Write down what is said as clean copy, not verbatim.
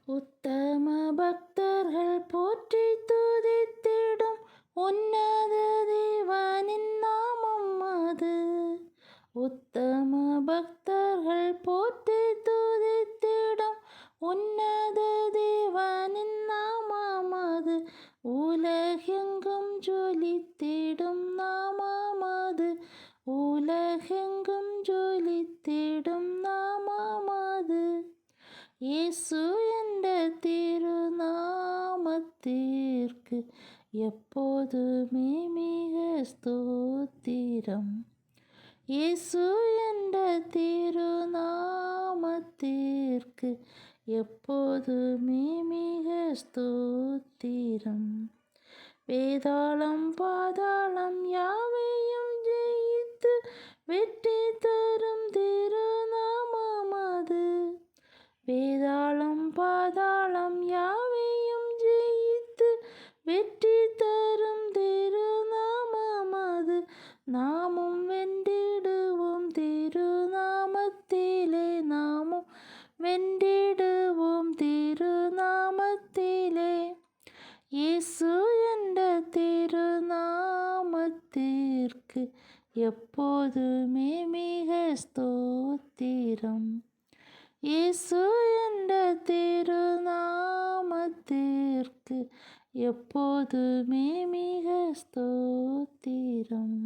உத்தம பக்தர்கள் போற்றி துதித்திடும் உன்னத தேவனின் நாமம் அது. உத்தம பக்தர்கள் போற்றி துதித்திடும் உன்னத தேவனின் நாமம் அது. உலகெங்கும் ஜொலித்திடும் நாமம் அது. உலகெங்கும் ஜொலித்திடும் நாமம் அது. இயேசு என்ற திருநாமத்திற்கு எப்போதுமே மிக ஸ்தோத்திரம். இயேசு என்ற திருநாமத்திற்கு எப்போதுமே மிக ஸ்தோத்திரம். வேதாளம் பாதாளம் யாவையும் ஜெயித்து வெற்றி தரும் திருநாமம் அது. வேதாளம் பாதாளம் யாவையும் ஜெயித்து வெற்றி தரும் திருநாமம் அது. நாமும் வென்றிடுவோம் திருநாமத்திலே. நாமும் வென்றிடுவோம் திருநாமத்திலே. இயேசு என்ற திருநாமத்திற்கு எப்போதுமே மிக ஸ்தோத்திரம். இயேசு என்ற திருநாமத்திற்கு எப்போதுமே மிக ஸ்தோத்திரம்.